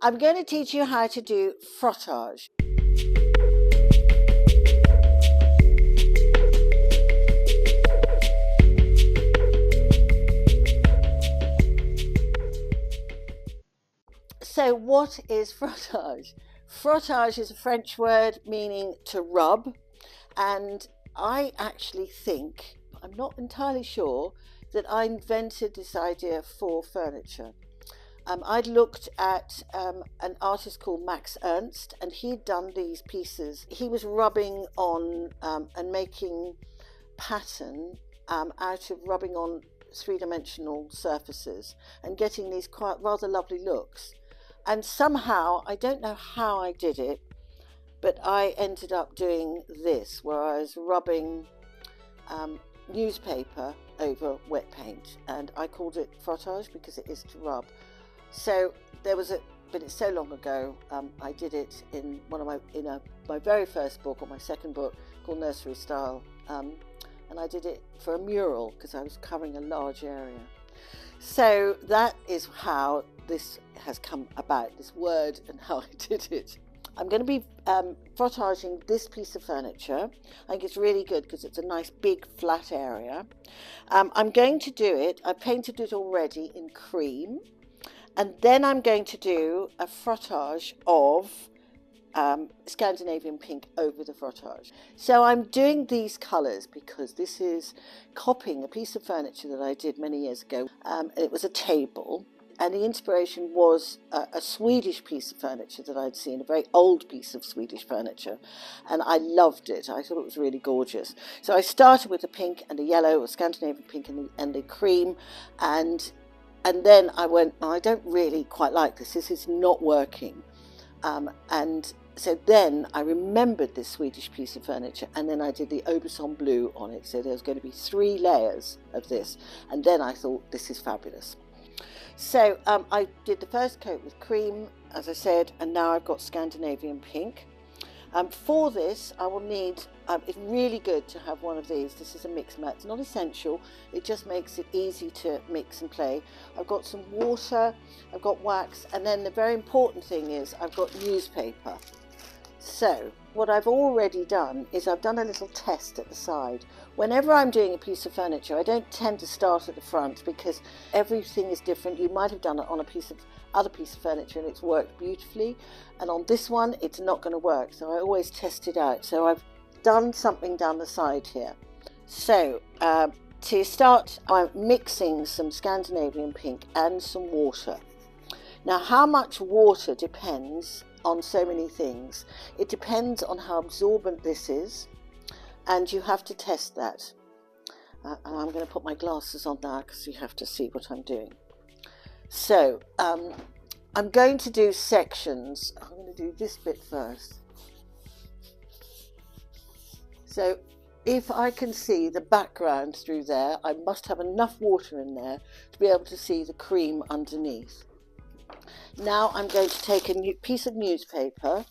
I'm going to teach you how to do frottage. So what is frottage? Frottage is a French word meaning to rub, and I actually think, I'm not entirely sure, that I invented this idea for furniture. I'd looked at an artist called Max Ernst, and he'd done these pieces. He was rubbing on and making pattern out of rubbing on three-dimensional surfaces and getting these quite rather lovely looks. And somehow, I don't know how I did it, but I ended up doing this, where I was rubbing newspaper over wet paint, and I called it frottage because it is to rub. So there was but it's so long ago. I did it in my very first book, or my second book, called Nursery Style, and I did it for a mural because I was covering a large area. So that is how this has come about, this word, and how I did it. I'm going to be frottaging this piece of furniture. I think it's really good because it's a nice big flat area. I'm going to do it, I painted it already in cream, and then I'm going to do a frottage of Scandinavian pink over the frottage. So I'm doing these colours because this is copying a piece of furniture that I did many years ago. It was a table, and the inspiration was a Swedish piece of furniture that I'd seen, a very old piece of Swedish furniture, and I loved it. I thought it was really gorgeous. So I started with the pink and the yellow, or Scandinavian pink and the cream, and then I went, oh, I don't really quite like this. This is not working. And so then I remembered this Swedish piece of furniture, and then I did the Aubusson blue on it. So there was going to be 3 layers of this, and then I thought, this is fabulous. So I did the first coat with cream, as I said, and now I've got Scandinavian pink. For this, I will need, it's really good to have one of these. This is a mix mat. It's not essential. It just makes it easy to mix and play. I've got some water, I've got wax, and then the very important thing is I've got newspaper. So what I've already done is I've done a little test at the side. Whenever I'm doing a piece of furniture, I don't tend to start at the front because everything is different. You might have done it on a other piece of furniture and it's worked beautifully, and on this one it's not going to work, so I always test it out. So I've done something down the side here. So to start, I'm mixing some Scandinavian pink and some water. Now, how much water depends on so many things. It depends on how absorbent this is, and you have to test that. And I'm going to put my glasses on now because you have to see what I'm doing. So I'm going to do sections. I'm going to do this bit first. So if I can see the background through there, I must have enough water in there to be able to see the cream underneath. Now I'm going to take a piece of newspaper.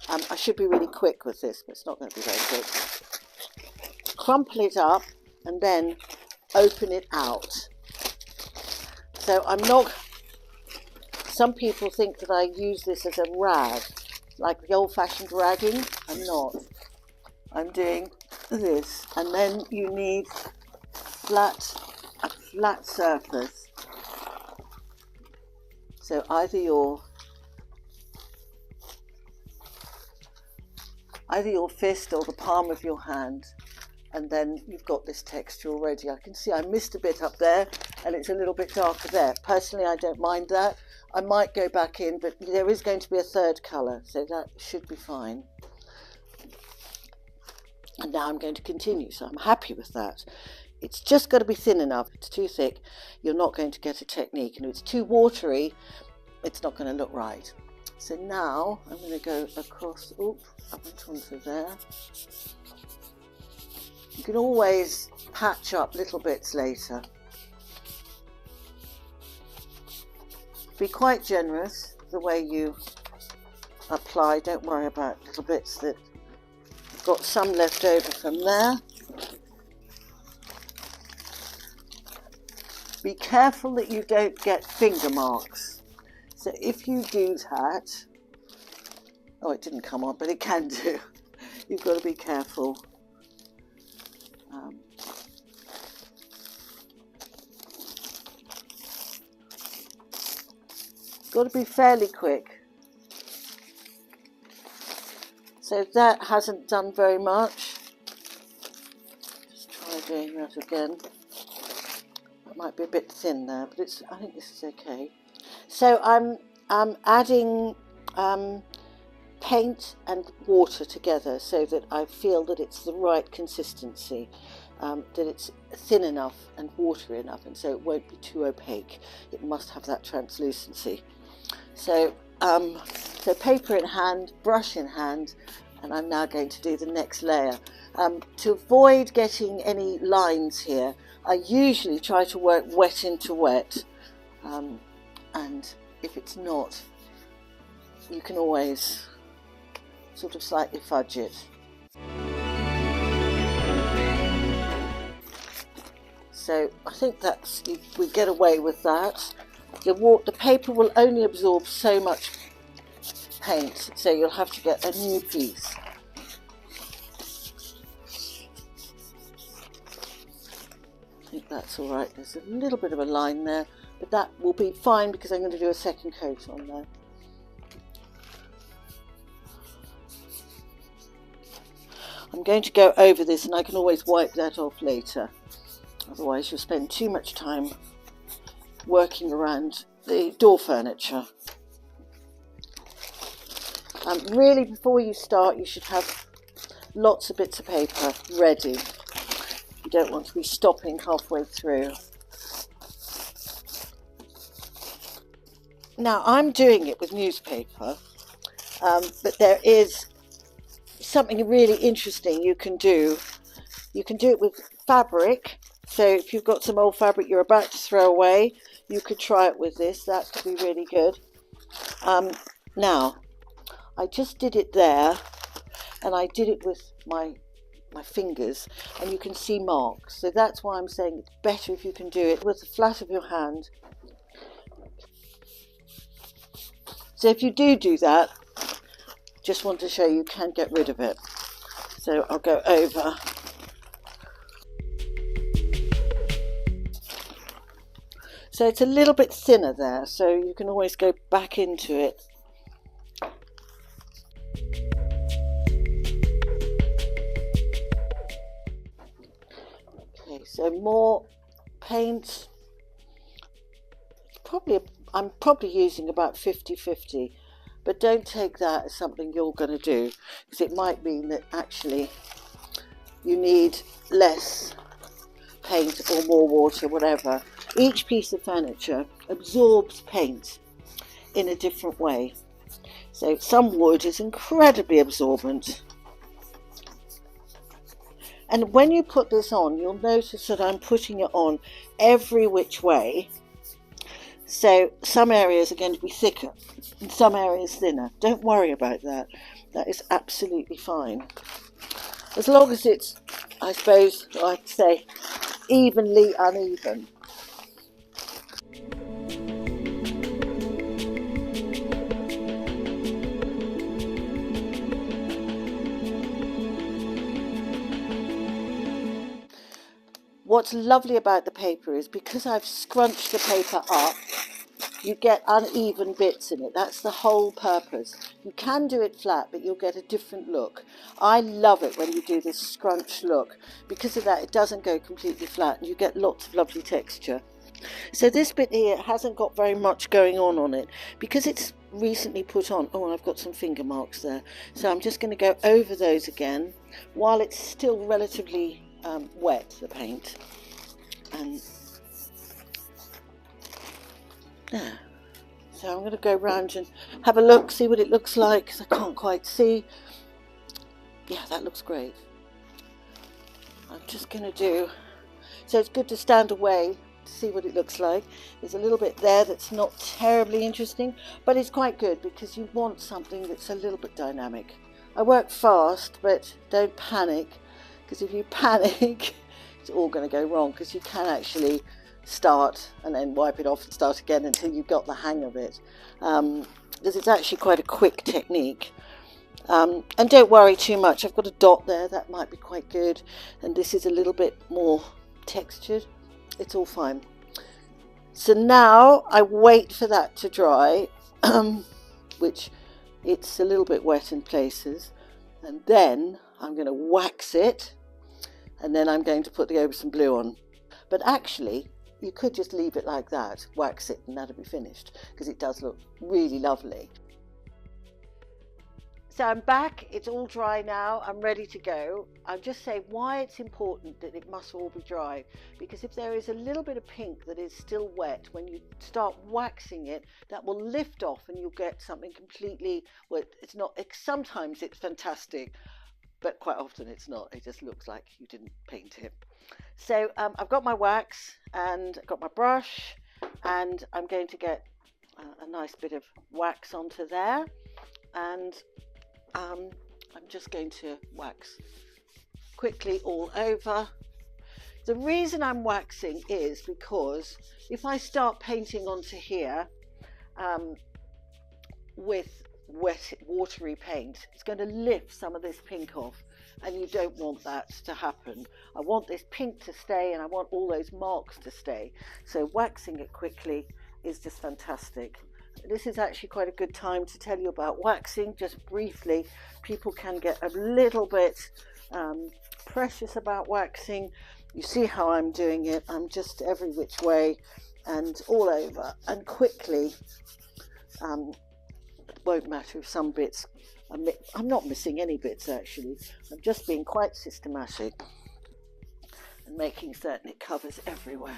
I should be really quick with this, but it's not going to be very quick. Crumple it up and then open it out. So some people think that I use this as a rag, like the old-fashioned ragging. I'm not. I'm doing this, and then you need a flat surface. So either your fist or the palm of your hand, and then you've got this texture already. I can see I missed a bit up there, and it's a little bit darker there. Personally, I don't mind that. I might go back in, but there is going to be a third colour, so that should be fine. And now I'm going to continue, so I'm happy with that. It's just got to be thin enough. If it's too thick, you're not going to get a technique. And if it's too watery, it's not going to look right. So now I'm going to go across, up onto there. You can always patch up little bits later. Be quite generous the way you apply. Don't worry about little bits that you've got some left over from there. Be careful that you don't get finger marks. So if you do that, oh, it didn't come on, but it can do. You've got to be careful. Got to be fairly quick. So that hasn't done very much. Just try doing that again. It might be a bit thin there, but I think this is okay. So I'm adding paint and water together so that I feel that it's the right consistency, that it's thin enough and watery enough, and so it won't be too opaque. It must have that translucency. So, so paper in hand, brush in hand, and I'm now going to do the next layer. To avoid getting any lines here, I usually try to work wet into wet, and if it's not, you can always sort of slightly fudge it. So I think we get away with that. The paper will only absorb so much paint, so you'll have to get a new piece. I think that's all right. There's a little bit of a line there, but that will be fine because I'm going to do a second coat on there. I'm going to go over this, and I can always wipe that off later. Otherwise you'll spend too much time working around the door furniture. Really, before you start, you should have lots of bits of paper ready. You don't want to be stopping halfway through. Now I'm doing it with newspaper, but there is something really interesting you can do. You can do it with fabric. So if you've got some old fabric you're about to throw away, you could try it with this. That could be really good. Now, I just did it there, and I did it with my fingers, and you can see marks. So that's why I'm saying it's better if you can do it with the flat of your hand. So if you do that, just want to show you can get rid of it. So I'll go over. So it's a little bit thinner there, so you can always go back into it. Okay, so more paint. I'm probably using about 50-50, but don't take that as something you're going to do, because it might mean that actually you need less paint or more water, whatever. Each piece of furniture absorbs paint in a different way. So some wood is incredibly absorbent. And when you put this on, you'll notice that I'm putting it on every which way. So some areas are going to be thicker and some areas thinner. Don't worry about that. That is absolutely fine. As long as it's, I suppose, I'd say, evenly uneven. What's lovely about the paper is because I've scrunched the paper up, you get uneven bits in it. That's the whole purpose. You can do it flat, but you'll get a different look. I love it when you do this scrunch look. Because of that, it doesn't go completely flat and you get lots of lovely texture. So this bit here hasn't got very much going on it because it's recently put on. Oh, I've got some finger marks there. So I'm just going to go over those again while it's still relatively wet, the paint. And there. So I'm going to go round and have a look, see what it looks like, because I can't quite see. Yeah, that looks great. I'm just going to do, so it's good to stand away to see what it looks like. There's a little bit there that's not terribly interesting, but it's quite good because you want something that's a little bit dynamic. I work fast, but don't panic, because if you panic, it's all going to go wrong, because you can actually start and then wipe it off and start again until you've got the hang of it, because it's actually quite a quick technique. And don't worry too much. I've got a dot there, that might be quite good, and this is a little bit more textured. It's all fine. So now I wait for that to dry, which it's a little bit wet in places, and then I'm going to wax it, and then I'm going to put the Aubusson Blue on. But actually, you could just leave it like that, wax it, and that'll be finished, because it does look really lovely. So I'm back, it's all dry now, I'm ready to go. I'll just say why it's important that it must all be dry, because if there is a little bit of pink that is still wet, when you start waxing it, that will lift off and you'll get something completely, well, it's not, sometimes it's fantastic, but quite often it's not, it just looks like you didn't paint it. So I've got my wax and I've got my brush, and I'm going to get a nice bit of wax onto there, and I'm just going to wax quickly all over. The reason I'm waxing is because if I start painting onto here with wet watery paint, it's going to lift some of this pink off, and you don't want that to happen. I want this pink to stay, and I want all those marks to stay. So waxing it quickly is just fantastic. This is actually quite a good time to tell you about waxing, just briefly. People can get a little bit precious about waxing. You see how I'm doing it. I'm just every which way and all over, and quickly. It won't matter if some bits, I'm not missing any bits actually. I'm just being quite systematic and making certain it covers everywhere.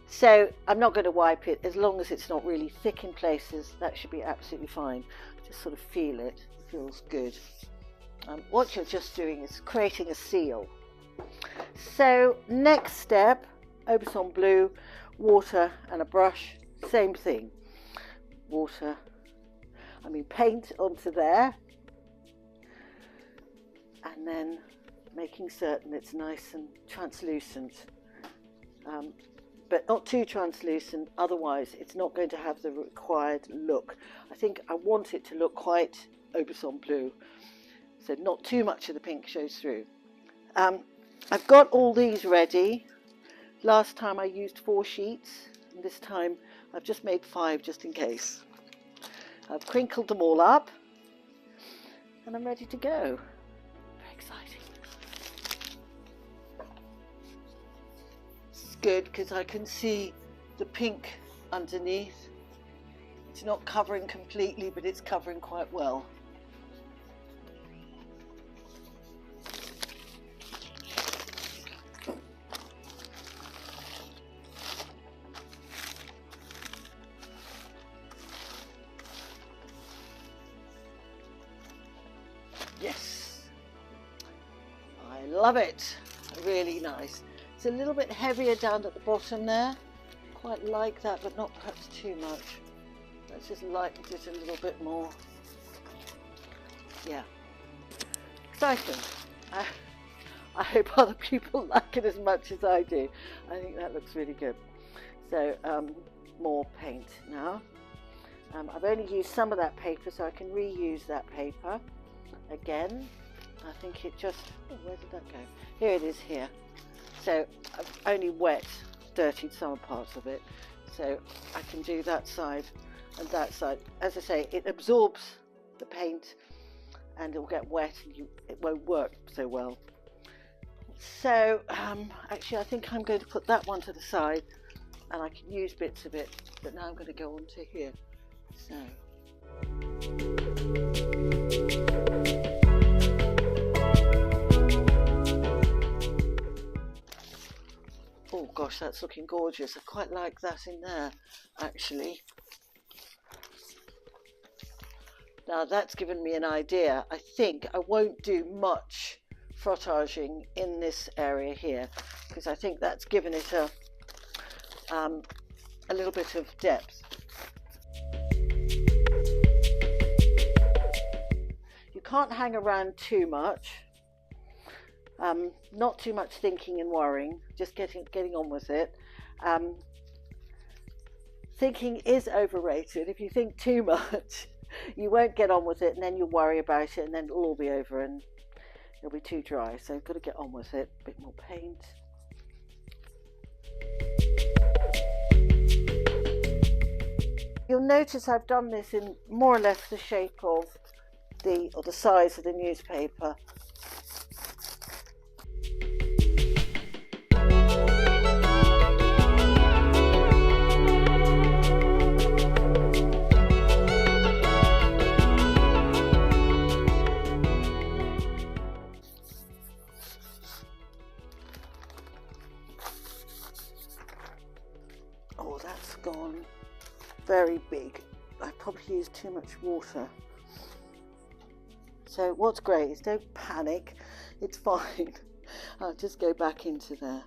So I'm not going to wipe it, as long as it's not really thick in places, that should be absolutely fine. Just sort of feel it, it feels good. What you're just doing is creating a seal. So next step, Aubusson Blue, water and a brush, same thing. Paint onto there, and then making certain it's nice and translucent. But not too translucent, otherwise it's not going to have the required look. I think I want it to look quite Aubusson Blue, so not too much of the pink shows through. I've got all these ready. Last time I used 4 sheets, and this time I've just made 5 just in case. I've crinkled them all up, and I'm ready to go. Very exciting. Good, because I can see the pink underneath. It's not covering completely, but it's covering quite well. Yes, I love it. Really nice. It's a little bit heavier down at the bottom there. Quite like that, but not perhaps too much. Let's just lighten it a little bit more. Yeah. Exciting. I hope other people like it as much as I do. I think that looks really good. So more paint now. I've only used some of that paper, so I can reuse that paper again. I think it just, oh, where did that go? Here it is here. So I've only dirtied some parts of it, so I can do that side and that side. As I say, it absorbs the paint and it will get wet and it won't work so well. So actually I think I'm going to put that one to the side, and I can use bits of it, but now I'm going to go on to here. So oh gosh, that's looking gorgeous. I quite like that in there, actually. Now that's given me an idea. I think I won't do much frottaging in this area here, because I think that's given it a little bit of depth. can't hang around too much. Not too much thinking and worrying, just getting on with it. Thinking is overrated. If you think too much, you won't get on with it, and then you'll worry about it, and then it'll all be over and it'll be too dry. So you've got to get on with it. A bit more paint. You'll notice I've done this in more or less the shape of the size of the newspaper. Oh, that's gone very big. I probably used too much water. So what's great is don't panic, it's fine. I'll just go back into there.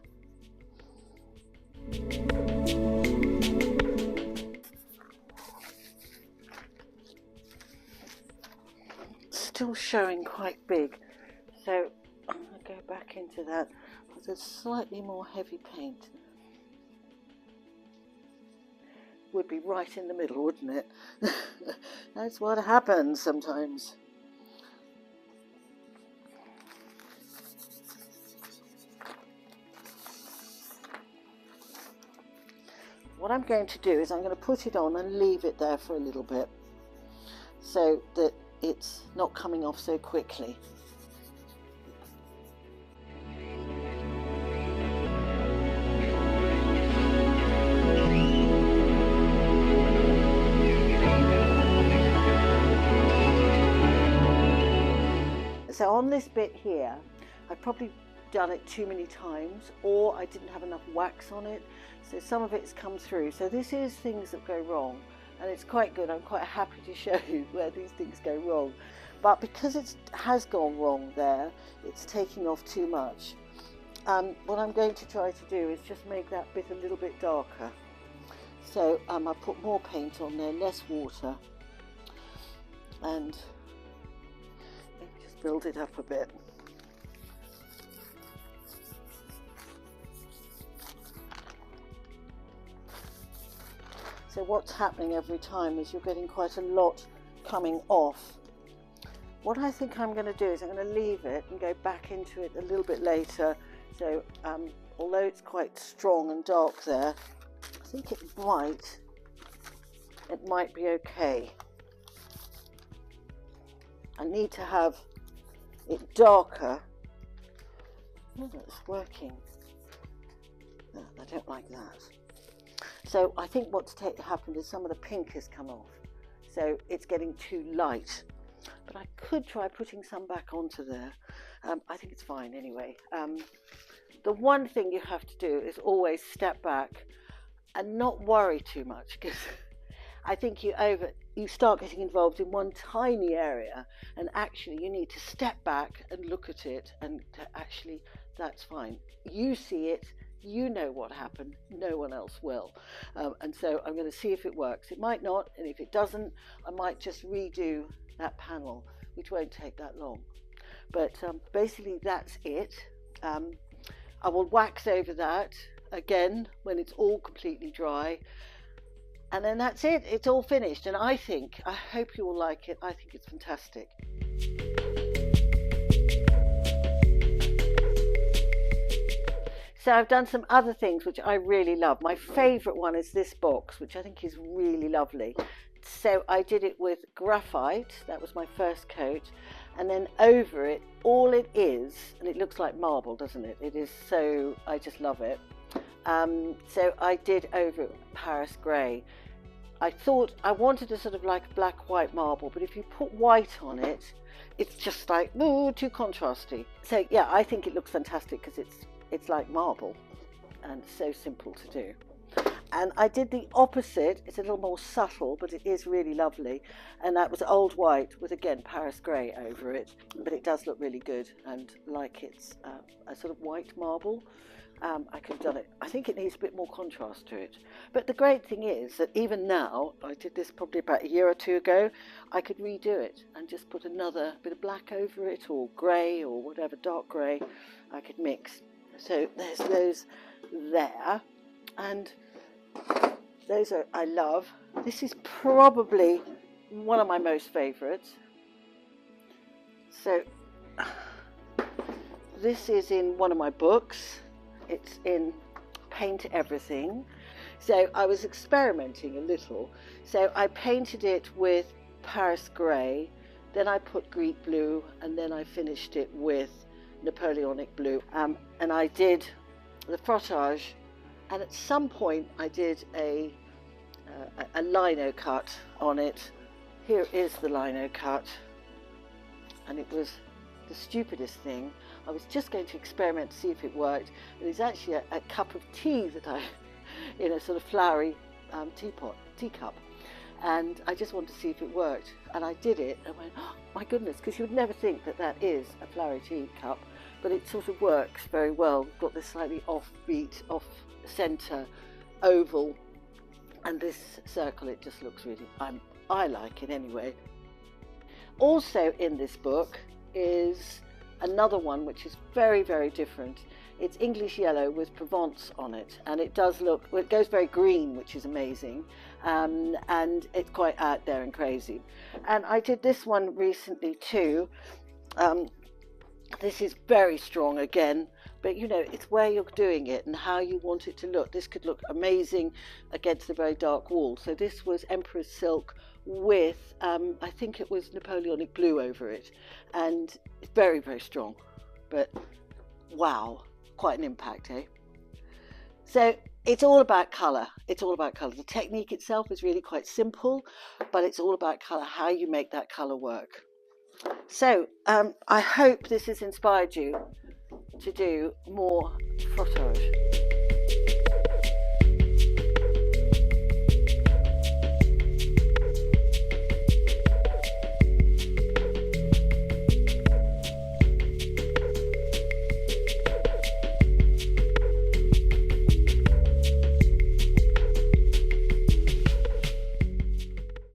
Still showing quite big, so I'm going to go back into that with a slightly more heavy paint. Would be right in the middle, wouldn't it? That's what happens sometimes. What I'm going to do is I'm going to put it on and leave it there for a little bit so that it's not coming off so quickly. So on this bit here, I've probably done it too many times, or I didn't have enough wax on it, so some of it's come through. So this is things that go wrong, and it's quite good. I'm quite happy to show you where these things go wrong. But because it has gone wrong there, it's taking off too much. What I'm going to try to do is just make that bit a little bit darker. So I put more paint on there, less water, and build it up a bit. So what's happening every time is you're getting quite a lot coming off. What I think I'm going to do is I'm going to leave it and go back into it a little bit later. So although it's quite strong and dark there, I think it might be okay. I need to have it darker. Oh, that's working. No, I don't like that. So I think what's happened is some of the pink has come off. So it's getting too light. But I could try putting some back onto there. I think it's fine anyway. The one thing you have to do is always step back and not worry too much, because I think you start getting involved in one tiny area, and actually you need to step back and look at it, and actually that's fine. You see it, you know what happened, no one else will. And so I'm going to see if it works. It might not, and if it doesn't, I might just redo that panel, which won't take that long. But basically that's it. I will wax over that again when it's all completely dry. And then that's it, it's all finished. And I hope you will like it. I think it's fantastic. So I've done some other things which I really love. My favourite one is this box, which I think is really lovely. So I did it with graphite, that was my first coat. And then over it, all it is, and it looks like marble, doesn't it? It is so, I just love it. So I did over it Paris grey. I thought I wanted a sort of like black white marble, but if you put white on it, it's just like, ooh, too contrasty. So yeah, I think it looks fantastic because it's like marble and so simple to do. And I did the opposite. It's a little more subtle, but it is really lovely. And that was Old White with, again, Paris Grey over it. But it does look really good, and like it's a sort of white marble. I could have done it. I think it needs a bit more contrast to it. But the great thing is that even now, I did this probably about a year or two ago, I could redo it and just put another bit of black over it, or grey, or whatever, dark grey I could mix. So there's those there. And those are, I love. This is probably one of my most favourites. So this is in one of my books. It's in Paint Everything. So I was experimenting a little. So I painted it with Paris Grey, then I put Greek blue, and then I finished it with Napoleonic blue. And I did the frottage, and at some point I did a lino cut on it. Here is the lino cut, and it was the stupidest thing. I was just going to experiment to see if it worked. It was actually a cup of tea that I, in a sort of flowery teacup, and I just wanted to see if it worked. And I did it, and I went, oh my goodness, because you would never think that that is a flowery teacup, but it sort of works very well. Got this slightly offbeat, off-centre oval, and this circle, it just looks really, I like it anyway. Also in this book is another one which is very, very different. It's English yellow with Provence on it, and it does look, well, it goes very green, which is amazing, and it's quite out there and crazy. And I did this one recently too. This is very strong again, but you know, it's where you're doing it and how you want it to look. This could look amazing against a very dark wall. So this was Emperor's Silk with, I think it was Napoleonic blue over it, and it's very, very strong, but wow, quite an impact, eh? So it's all about colour. It's all about colour. The technique itself is really quite simple, but it's all about colour, how you make that colour work. So I hope this has inspired you to do more frottage.